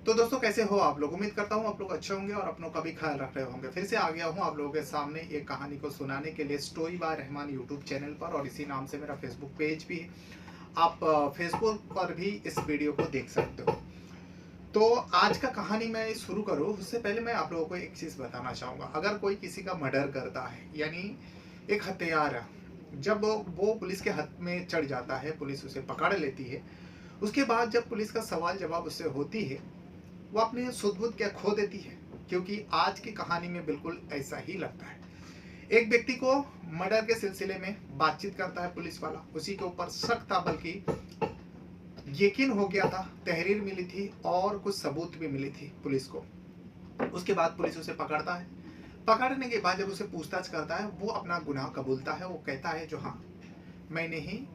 तो दोस्तों कैसे हो आप लोग? उम्मीद करता हूँ आप लोग अच्छे होंगे और अपनों का भी ख्याल रख रहे होंगे। फिर से आ गया हूँ आप लोगों के सामने एक कहानी को सुनाने के लिए story by Rahman YouTube channel पर, और इसी नाम से मेरा फेसबुक पेज भी है। आप फेसबुक पर भी इस वीडियो को देख सकते हो। तो आज का कहानी मैं शुरू करूँ उससे पहले मैं आप लोगों को एक चीज़ बताना चाहूँगा। अगर कोई किसी का मर्डर करता है, यानी एक हत्यारा, जब वो पुलिस के हाथ में चढ़ जाता है, पुलिस उसे पकड़ लेती है, उसके बाद जब पुलिस का सवाल जवाब उससे होती है, वो अपने सुध-बुध क्या खो देती है। क्योंकि आज की कहानी में बिल्कुल ऐसा ही लगता है। एक व्यक्ति को मर्डर के सिलसिले में बातचीत करता है पुलिस वाला, उसी के ऊपर शक था, बल्कि यकीन हो गया था, तहरीर मिली थी और कुछ सबूत भी मिली थी पुलिस को। उसके बाद पुलिस उसे पकड़ता है। पकड़ने के बाद जब उसे पूछताछ करता है, वो अपना गुनाह कबूलता है। वो कहता है जो हाँ, मैंने ही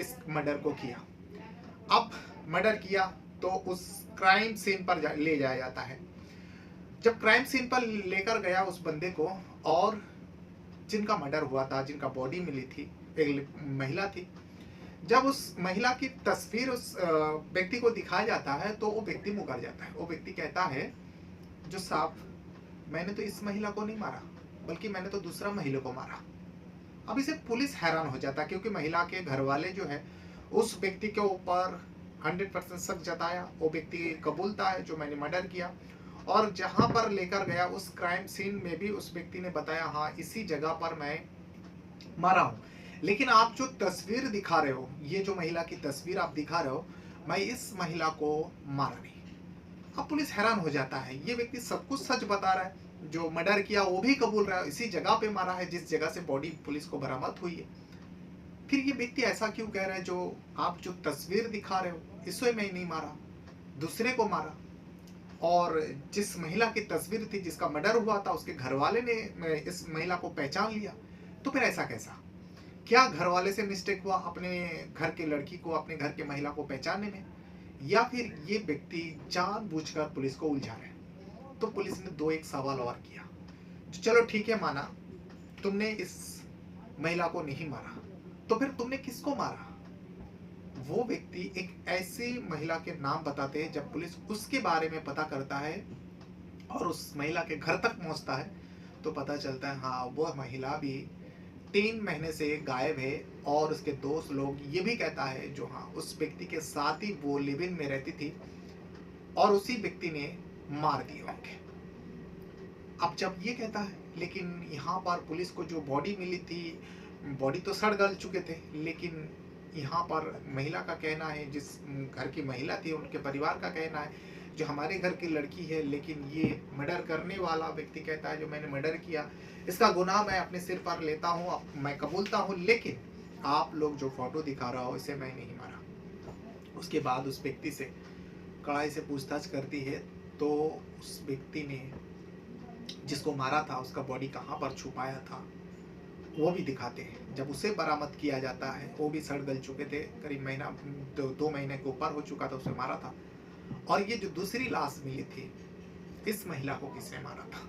इस मर्डर को किया। अब मर्डर किया तो उस क्राइम सीन पर ले जाया जाता है। जब क्राइम सीन पर लेकर गया उस बंदे को, और जिनका मर्डर हुआ था, जिनका बॉडी मिली थी, एक महिला थी। जब उस महिला की तस्वीर उस व्यक्ति को दिखाया जाता है तो वो व्यक्ति मुकर जाता है। वो व्यक्ति कहता है जो साहब, मैंने तो इस महिला को नहीं मारा, बल्कि मैंने तो दूसरा महिला को मारा। अब इसे पुलिस हैरान हो जाता है, क्योंकि महिला के घर वाले जो है उस व्यक्ति के ऊपर 100% शक जताया। वो व्यक्ति कबूलता है जो मैंने मर्डर किया, और जहां पर लेकर गया उस क्राइम सीन में भी उस व्यक्ति ने बताया हाँ, इसी जगह पर मैं मारा हूं। लेकिन आप जो तस्वीर दिखा रहे हो, ये जो महिला की तस्वीर आप दिखा रहे हो, मैं इस महिला को मारा नहीं। अब पुलिस हैरान हो जाता है, ये व्यक्ति सब कुछ सच बता रहा है, जो मर्डर किया वो भी कबूल रहा है, इसी जगह पे मारा है जिस जगह से बॉडी पुलिस को बरामद हुई है। फिर ये व्यक्ति ऐसा क्यों कह रहा है, जो आप जो तस्वीर दिखा रहे हो इससे मैं नहीं मारा, दूसरे को मारा। और जिस महिला की तस्वीर थी, जिसका मर्डर हुआ था, उसके घर वाले ने इस महिला को पहचान लिया। तो फिर ऐसा कैसा? क्या घर वाले से मिस्टेक हुआ अपने घर के लड़की को, अपने घर के महिला को पहचानने में, या फिर ये व्यक्ति जानबूझकर पुलिस को उलझा रहे हैं? तो पुलिस ने दो एक सवाल और किया। चलो ठीक है, माना तुमने इस महिला को नहीं मारा, तो फिर तुमने किसको मारा? वो व्यक्ति एक ऐसी महिला के नाम बताते हैं। जब पुलिस उसके बारे में पता करता है और उस महिला के घर तक पहुंचता है, तो पता चलता है हाँ, वो महिला भी 3 महीने से गायब है। और उसके दोस्त लोग ये भी कहता है जो हाँ, उस व्यक्ति के साथ ही वो लिव इन में रहती थी, और उसी व्यक्ति ने मार दिया उनके। अब जब ये कहता है, लेकिन यहाँ पर पुलिस को जो बॉडी मिली थी, बॉडी तो सड़ गल चुके थे, लेकिन यहाँ पर महिला का कहना है, जिस घर की महिला थी उनके परिवार का कहना है जो हमारे घर की लड़की है, लेकिन ये मर्डर करने वाला व्यक्ति कहता है जो मैंने मर्डर किया, इसका गुनाह मैं अपने सिर पर लेता हूँ, मैं कबूलता हूँ, लेकिन आप लोग जो फोटो दिखा रहा हो इसे मैं नहीं मारा। उसके बाद उस व्यक्ति से कड़ाई से पूछताछ करती है, तो उस व्यक्ति ने जिसको मारा था उसका बॉडी कहाँ पर छुपाया था वो भी दिखाते हैं। जब उसे बरामद किया जाता है, वो भी सड़ गल चुके थे, करीब महीना 2 महीने के ऊपर हो चुका था, उसे मारा था। और ये जो दूसरी लाश मिली थी, इस महिला को किसने मारा था?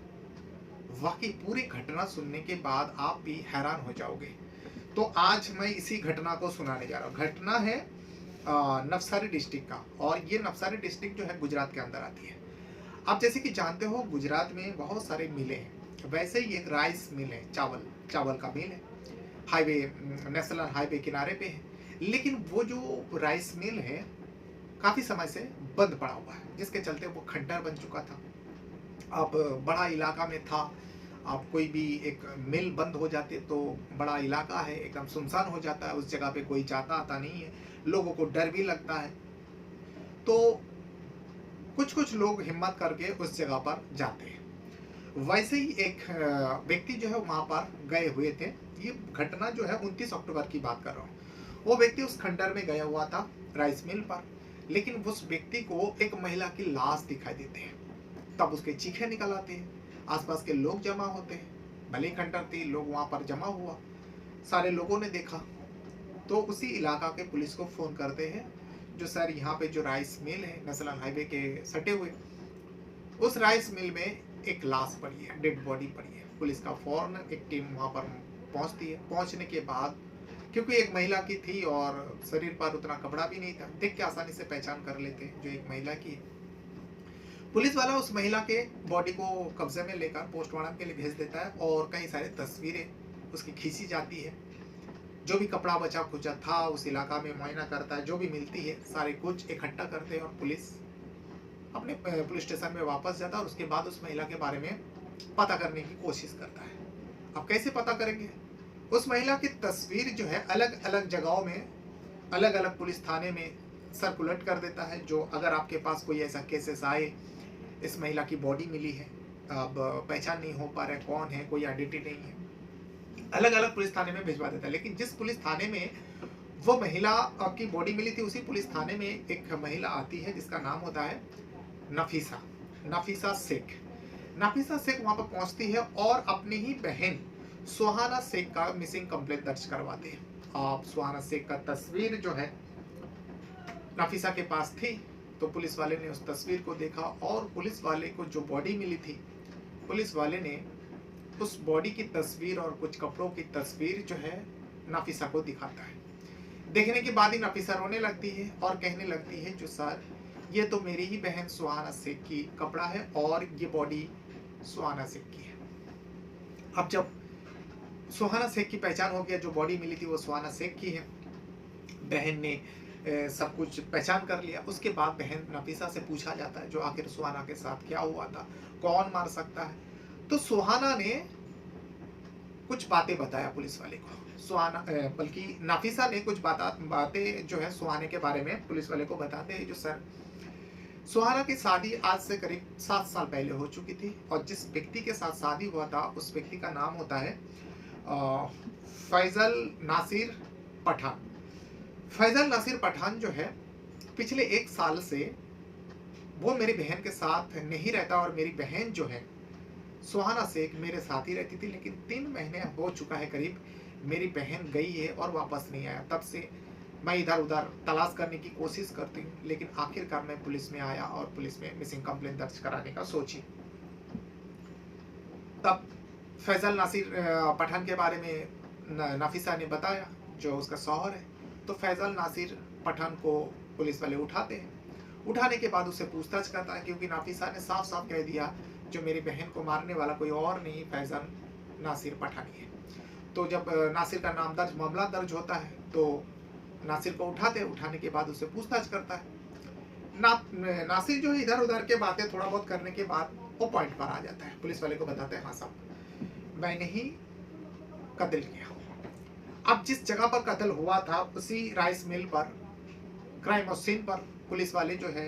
वाकई पूरी घटना सुनने के बाद आप भी हैरान हो जाओगे। तो आज मैं इसी घटना को सुनाने जा रहा हूँ। घटना है नवसारी डिस्ट्रिक्ट का, और ये नवसारी डिस्ट्रिक्ट जो है गुजरात के अंदर आती है। आप जैसे कि जानते हो, गुजरात में बहुत सारे मिलें हैं। वैसे ही एक राइस मिल है, चावल चावल का मिल है, हाईवे, नेशनल हाईवे किनारे पे है। लेकिन वो जो राइस मिल है काफ़ी समय से बंद पड़ा हुआ है, जिसके चलते वो खंडर बन चुका था। अब बड़ा इलाका में था, अब कोई भी एक मिल बंद हो जाते तो बड़ा इलाका है एकदम सुनसान हो जाता है, उस जगह पे कोई जाता आता नहीं है, लोगों को डर भी लगता है। तो कुछ कुछ लोग हिम्मत करके उस जगह पर जाते हैं। वैसे ही एक व्यक्ति जो है वहाँ पर गए हुए थे। ये घटना जो है 29 अक्टूबर की बात कर रहा हूँ। वो व्यक्ति उस खंडर में गया हुआ था राइस मिल पर, लेकिन उस व्यक्ति को एक महिला की लाश दिखाई देते हैं। तब उसके चीखे निकल आते हैं, आसपास के लोग जमा होते हैं। भले ही खंडर थी, लोग वहाँ पर जमा हुआ, सारे लोगों ने देखा। तो उसी इलाका के पुलिस को फ़ोन करते हैं जो सर यहाँ पे जो राइस मिल है नेशनल हाईवे के सटे हुए, उस राइस मिल में एक लाश पड़ी है, डेड बॉडी पड़ी है। पुलिस का फौरन एक टीम वहाँ पर पहुँचती है। पहुँचने के बाद, क्योंकि एक महिला की थी और शरीर पर उतना कपड़ा भी नहीं था, देख के आसानी से पहचान कर लेते हैं जो एक महिला की है। पुलिस वाला उस महिला के बॉडी को कब्जे में लेकर पोस्टमार्टम के लिए भेज देता है और कई सारी तस्वीरें उसकी खींची जाती है। जो भी कपड़ा बचा खुचा था उस इलाका में मुआयना करता है, जो भी मिलती है सारे कुछ इकट्ठा करते हैं और पुलिस अपने पुलिस स्टेशन में वापस जाता है और उसके बाद उस महिला के बारे में पता करने की कोशिश करता है। अब कैसे पता करेंगे? उस महिला की तस्वीर जो है अलग अलग जगहों में, अलग अलग पुलिस थाने में सर्कुलेट कर देता है। जो अगर आपके पास कोई ऐसा केसेस आए, इस महिला की बॉडी मिली है, अब पहचान नहीं हो पा रहा है कौन है, कोई आइडेंटिटी नहीं है, अलग अलग पुलिस थाने में भिजवा देता है। लेकिन जिस पुलिस थाने में वो महिला की बॉडी मिली थी, उसी पुलिस थाने में एक महिला आती है जिसका नाम होता है नफीसा शेख। नफीसा शेख वहां पर पहुंचती है और अपनी ही बहन सुहाना शेख का मिसिंग कंप्लेंट दर्ज करवाते हैं। आप सुहाना शेख का तस्वीर जो है नफीसा के पास थी, तो पुलिस वाले ने उस तस्वीर को देखा और पुलिस वाले को जो बॉडी मिली थी, पुलिस वाले ने उस बॉडी की तस्वीर और कुछ कपड़ों की तस्वीर जो है नफीसा को दिखाता है। देखने के बाद ही नफीसा रोने लगती है और कहने लगती है, जो सर ये तो मेरी ही बहन सुहाना शेख की कपड़ा है और ये बॉडी सुहाना शेख की है। अब जब सुहाना शेख की पहचान हो गया, जो बॉडी मिली थी वो सुहाना शेख की है, बहन ने सब कुछ पहचान कर लिया। उसके बाद बहन नफीसा से पूछा जाता है जो आखिर सुहाना के साथ क्या हुआ था, कौन मार सकता है। तो सुहाना ने कुछ बातें बताया पुलिस वाले को। सुहाना बल्कि नफीसा ने कुछ बातें जो है सुहाने के बारे में पुलिस वाले को बताते हैं, जो सर सुहाना की शादी आज से करीब 7 साल पहले हो चुकी थी और जिस व्यक्ति के साथ शादी हुआ था उस व्यक्ति का नाम होता है फैजल नासिर पठान। फैजल नासिर पठान जो है पिछले 1 साल से वो मेरी बहन के साथ नहीं रहता और मेरी बहन जो है सुहाना शेख मेरे साथ ही रहती थी, लेकिन 3 महीने हो चुका है करीब, मेरी बहन गई है और वापस नहीं आया। तब से मैं इधर उधर तलाश करने की कोशिश करती हूँ, लेकिन आखिरकार मैं पुलिस में आया और पुलिस में मिसिंग कंप्लेंट दर्ज कराने का सोची। तब फैजल नासिर पठान के बारे में नफीसा ने बताया, जो उसका शौहर है। तो फैजल नासिर पठान को पुलिस वाले उठाते हैं। उठाने के बाद उससे पूछताछ करता है, क्योंकि नफीसा ने साफ साफ कह दिया जो मेरी बहन को मारने वाला कोई और नहीं फैजल नासिर पठानी है। तो जब नासिर का नाम दर्ज, मामला दर्ज होता है, तो नासिर को उठाने के बाद उससे पूछताछ करता है। नासिर जो है इधर उधर के बातें थोड़ा बहुत करने के बाद वो पॉइंट पर आ जाता है। पुलिस वाले को बताते हैं, हाँ साहब मैंने ही कत्ल किया। अब जिस जगह पर कत्ल हुआ था उसी राइस मिल पर, क्राइम सीन पर पुलिस वाले जो है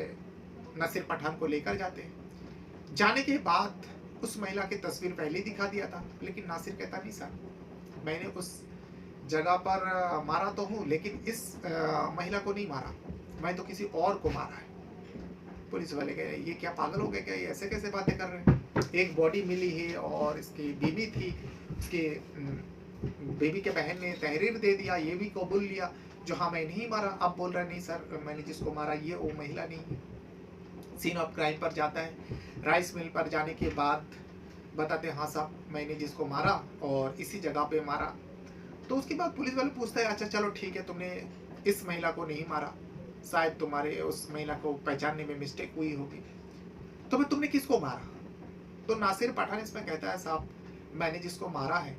नासिर पठान को लेकर जाते हैं। जाने के बाद उस महिला की तस्वीर पहले दिखा दिया था, लेकिन नासिर कहता नहीं सर मैंने उस जगह पर मारा तो हूँ, लेकिन इस महिला को नहीं मारा, मैं तो किसी और को मारा है। पुलिस वाले कहे ये क्या पागल हो गए क्या, ये ऐसे कैसे बातें कर रहे हैं? एक बॉडी मिली है और इसकी बीवी थी, उसके बेबी के बहन ने तहरीर दे दिया, ये भी कबूल लिया जो हाँ मैंने ही मारा। अब बोल रहा है नहीं सर मैंने जिसको मारा ये वो महिला नहीं है। सीन ऑफ क्राइम पर जाता है। राइस मिल पर जाने के बाद बताते हैं हाँ साहब मैंने जिसको मारा और इसी जगह पे मारा। तो उसके बाद पुलिस वाले पूछता है अच्छा चलो ठीक है तुमने इस महिला को नहीं मारा, शायद तुम्हारे उस महिला को पहचानने में मिस्टेक हुई होगी, तो फिर तुमने किसको मारा? तो नासिर पठान इसमें कहता है साहब मैंने जिसको मारा है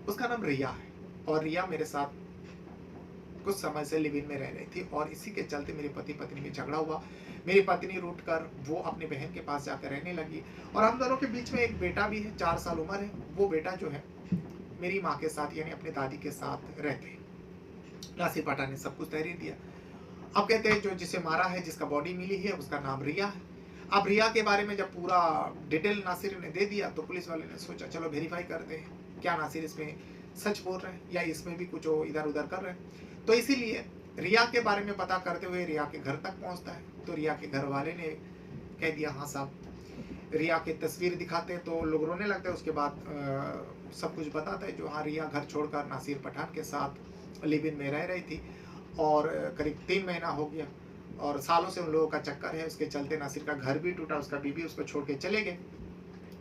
उसका नाम रिया है और रिया मेरे साथ कुछ समय से लिव इन में रह रही थी और इसी के चलते मेरे पति पत्नी में झगड़ा हुआ। मेरी पत्नी रूठ कर वो अपनी बहन के पास जाकर रहने लगी और हम दोनों के बीच में एक बेटा भी है, 4 साल उम्र है। वो बेटा जो है मेरी माँ के साथ यानी अपनी दादी के साथ रहते हैं। नासिर पठान ने सब कुछ तहरीर दिया। अब कहते हैं जो जिसे मारा है, जिसका बॉडी मिली है उसका नाम रिया है। अब रिया के बारे में जब पूरा डिटेल नासिर ने दे दिया तो पुलिस वाले ने सोचा चलो वेरीफाई करते हैं क्या नासिर इसमें सच बोल रहे हैं या इसमें भी कुछ इधर उधर कर रहे हैं। तो इसीलिए रिया के बारे में पता करते हुए रिया के घर तक पहुंचता है। तो रिया के घर वाले ने कह दिया हाँ साहब, रिया की तस्वीर दिखाते हैं तो लोग रोने लगते हैं। उसके बाद सब कुछ बताता है जो हाँ रिया घर छोड़कर नासिर पठान के साथ लिव इन में रह रही थी और करीब 3 महीना हो गया और सालों से उन लोगों का चक्कर है। उसके चलते नासिर का घर भी टूटा, उसका बीबी उसको छोड़ के चले गए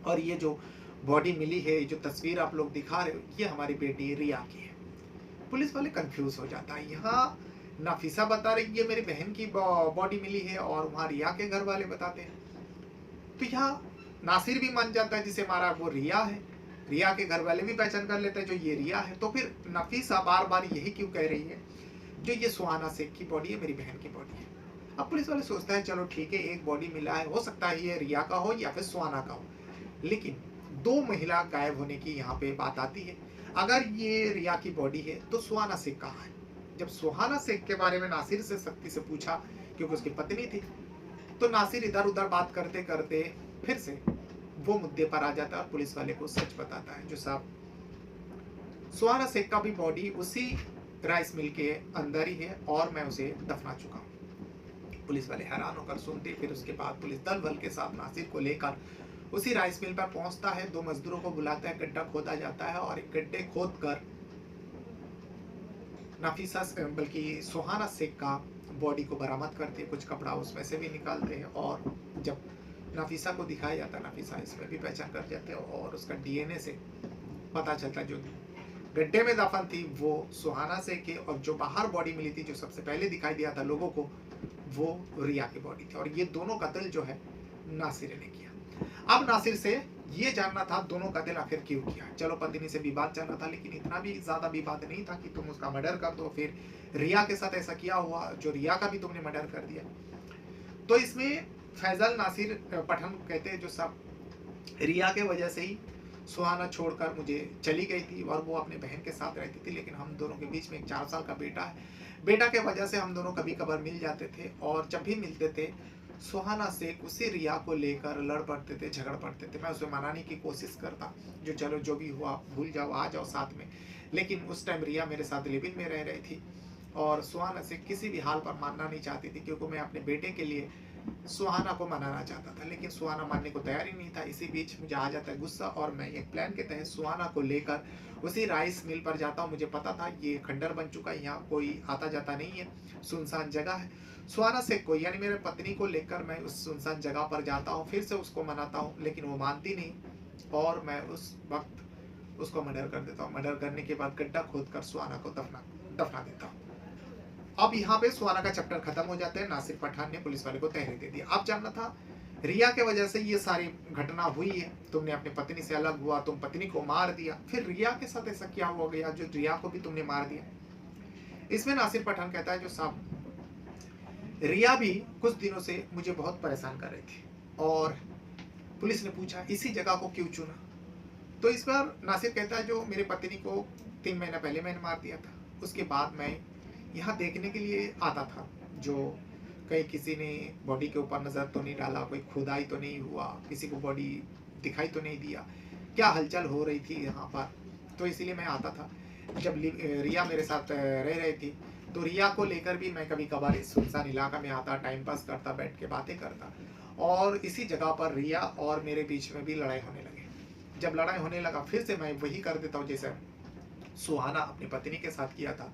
और ये जो बॉडी मिली है, जो तस्वीर आप लोग दिखा रहे हो, ये हमारी बेटी रिया की है। पुलिस वाले कंफ्यूज हो जाता है। यहाँ नफीसा बता रही है मेरी बहन की बॉडी मिली है और वहाँ रिया के घर वाले बताते हैं तो यहाँ नासिर भी मान जाता है जिसे मारा वो रिया है, रिया के घर वाले भी पहचान कर लेते हैं जो ये रिया है। तो फिर नफीसा बार बार यही क्यों कह रही है जो ये सुहाना शेख की बॉडी है, मेरी बहन की बॉडी है। अब पुलिस वाले सोचते हैं चलो ठीक है, एक बॉडी मिला है, हो सकता है ये रिया का हो या फिर सुहाना का हो, लेकिन दो महिला गायब होने की यहाँ पे बात आती है। अगर ये रिया की बॉडी है तो सुहाना शेख कहाँ है? जब सुहाना शेख के बारे में नासिर से सख्ती से पूछा, क्योंकि उसकी पत्नी थी, तो नासिर इधर उधर बात करते करते फिर से वो मुद्दे पर आ जाता है और पुलिस वाले को सच बताता है जो साहब सुहाना शेख का भी बॉडी उसी राइस मिल के अंदर ही है और मैं उसे दफना चुका हूँ। पुलिस वाले हैरान होकर सुनते, फिर उसके बाद पुलिस दल बल के साथ नासिर को लेकर उसी राइस मिल पर पहुंचता है। दो मजदूरों को बुलाता है, गड्ढा खोदा जाता है और एक गड्ढे खोद कर नफीसा बल्कि सुहाना शेख का बॉडी को बरामद करते हैं, कुछ कपड़ा उसमें से भी निकालते हैं और जब नफीसा को दिखाया जाता है, नफीसा इसमें भी पहचान कर जाते हैं और उसका डीएनए से पता चलता है जो गड्ढे में दफन थी वो सुहाना शेख के, और जो बाहर बॉडी मिली थी जो सबसे पहले दिखाई दिया था लोगों को वो रिया की बॉडी थी। और ये दोनों कत्ल जो है नासिर ने किया। अब नासिर से ये जानना था दोनों कत्ल आखिर क्यों किया। चलो पत्नी से विवाद जानना था, लेकिन इतना भी ज्यादा विवाद नहीं था कि तुम उसका मर्डर कर दो, फिर रिया के साथ ऐसा किया हुआ जो रिया का भी तुमने मर्डर कर दिया। तो इसमें फैजल नासिर पठान कहते हैं जो सब रिया के वजह से ही सुहाना छोड़कर मुझे चली गई थी और वो अपने बहन के साथ रहती थी, लेकिन हम दोनों के बीच में एक 4 साल का बेटा है। बेटा के वजह से हम दोनों कभी कभार मिल जाते थे और जब भी मिलते थे सुहाना शेख उसी रिया को लेकर लड़ पड़ते थे, झगड़ पड़ते थे। मैं उसे मनाने की कोशिश करता जो चलो जो भी हुआ भूल जाओ, आ जाओ साथ में, लेकिन उस टाइम रिया मेरे साथ लिविंग में रह रही थी और सुहाना शेख किसी भी हाल पर मानना नहीं चाहती थी, क्योंकि मैं अपने बेटे के लिए सुहाना को मनाना चाहता था, लेकिन सुहाना मानने को तैयार ही नहीं था। इसी बीच मुझे आ जाता है गुस्सा और मैं एक प्लान के तहत सुहाना को लेकर उसी राइस मिल पर जाता हूँ। मुझे पता था ये खंडर बन चुका है, यहाँ कोई आता जाता नहीं है, सुनसान जगह है। सुहाना शेख को यानी मेरे पत्नी को लेकर मैं उस सुनसान जगह पर जाता हूँ, फिर से उसको मनाता हूँ, लेकिन वो मानती नहीं और मैं उस वक्त उसको मर्डर कर देता हूँ। मर्डर करने के बाद गड्ढा खोद कर सुहाना को दफना देता हूँ। अब यहाँ पे सुहाना का चैप्टर खत्म हो जाता है। नासिर पठान ने पुलिस वाले को तहरीर दे दिया। अब जानना था रिया के वजह से ये सारी घटना हुई है, तुमने अपनी पत्नी से अलग हुआ, तुम पत्नी को मार दिया, फिर रिया के साथ ऐसा क्या हो गया जो रिया को भी तुमने मार दिया। इसमें नासिर पठान कहता है जो साहब रिया भी कुछ दिनों से मुझे बहुत परेशान कर रही थी और पुलिस ने पूछा इसी जगह को क्यों चुना। तो इस बार नासिर कहता है जो मेरे पत्नी को 3 महीना पहले मैंने मार दिया था, उसके बाद मैं यहाँ देखने के लिए आता था जो कहीं किसी ने बॉडी के ऊपर नजर तो नहीं डाला, कोई खुदाई तो नहीं हुआ, किसी को बॉडी दिखाई तो नहीं दिया, क्या हलचल हो रही थी यहाँ पर, तो इसीलिए मैं आता था। जब रिया मेरे साथ रह रही थी तो रिया को लेकर भी मैं कभी कभार इस सुनसान इलाका में आता, टाइम पास करता, बैठ के बातें करता और इसी जगह पर रिया और मेरे बीच में भी लड़ाई होने लगी। जब लड़ाई होने लगा फिर से मैं वही कर देता हूँ जैसे सुहाना अपनी पत्नी के साथ किया था।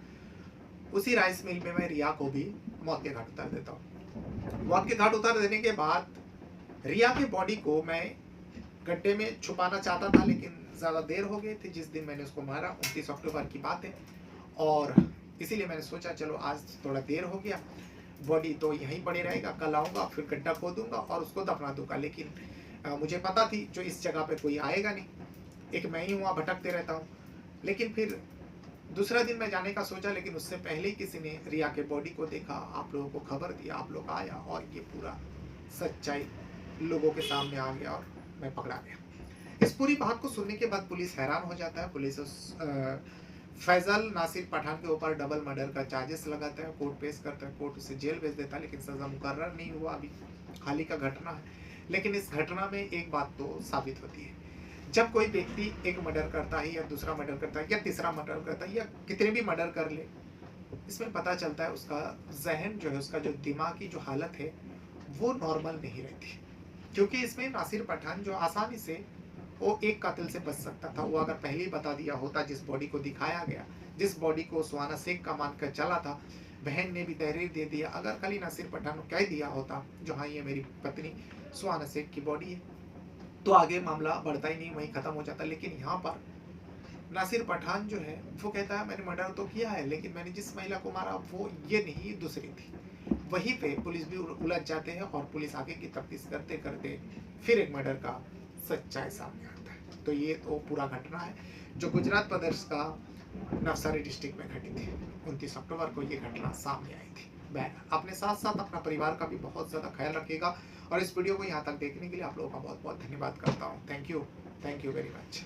उसी राइस मिल में मैं रिया को भी मौत के घाट उतार देता हूँ। मौत के घाट उतार देने के बाद रिया की बॉडी को मैं गड्ढे में छुपाना चाहता था, लेकिन ज़्यादा देर हो गई थी। जिस दिन मैंने उसको मारा 29 अक्टूबर की बात है और इसीलिए मैंने सोचा चलो आज थोड़ा देर हो गया, बॉडी तो यहीं पड़ी रहेगा, कल आऊँगा फिर गड्ढा खोदूंगा और उसको दफना दूंगा। लेकिन मुझे पता थी जो इस जगह पे कोई आएगा नहीं, एक मैं ही वहाँ भटकते रहता हूँ। लेकिन फिर दूसरा दिन मैं जाने का सोचा, लेकिन उससे पहले ही किसी ने रिया के बॉडी को देखा, आप लोगों को खबर दिया, आप लोग आया और ये पूरा सच्चाई लोगों के सामने आ गया और मैं पकड़ा गया। इस पूरी बात को सुनने के बाद पुलिस हैरान हो जाता है। पुलिस उस फैजल नासिर पठान के ऊपर डबल मर्डर का चार्जेस लगाता है, कोर्ट पेश करता है, कोर्ट उसे जेल भेज देता है, लेकिन सजा मुकर्रर नहीं हुआ, अभी हाल ही का घटना है। लेकिन इस घटना में एक बात तो साबित होती है, जब कोई व्यक्ति एक मर्डर करता है या दूसरा मर्डर करता है या तीसरा मर्डर करता है या कितने भी मर्डर कर ले, इसमें पता चलता है उसका जहन जो है, उसका जो दिमाग की जो हालत है वो नॉर्मल नहीं रहती। क्योंकि इसमें नासिर पठान जो आसानी से वो एक कातिल से बच सकता था, वो अगर पहले ही बता दिया होता, जिस बॉडी को दिखाया गया, जिस बॉडी को सुहाना शेख का मानकर चला था, बहन ने भी तहरीर दे दिया, अगर खाली नासिर पठान को कह दिया होता जो हाँ ये मेरी पत्नी सुहाना शेख की बॉडी है, तो आगे मामला बढ़ता ही नहीं, वहीं खत्म हो जाता। लेकिन यहाँ पर नासिर पठान जो है वो कहता है मैंने मर्डर तो किया है, लेकिन मैंने जिस महिला को मारा वो ये नहीं दूसरी थी। वहीं पे पुलिस भी उलझ जाते हैं और पुलिस आगे की तफ्तीश करते करते फिर एक मर्डर का सच्चाई सामने आता है। तो ये तो पूरा घटना है जो गुजरात प्रदेश का नवसारी डिस्ट्रिक्ट में घटी थी। 29 अक्टूबर को ये घटना सामने आई थी। अपने साथ साथ अपना परिवार का भी बहुत ज़्यादा ख्याल रखिएगा और इस वीडियो को यहाँ तक देखने के लिए आप लोगों का बहुत बहुत धन्यवाद करता हूँ। Thank you very much.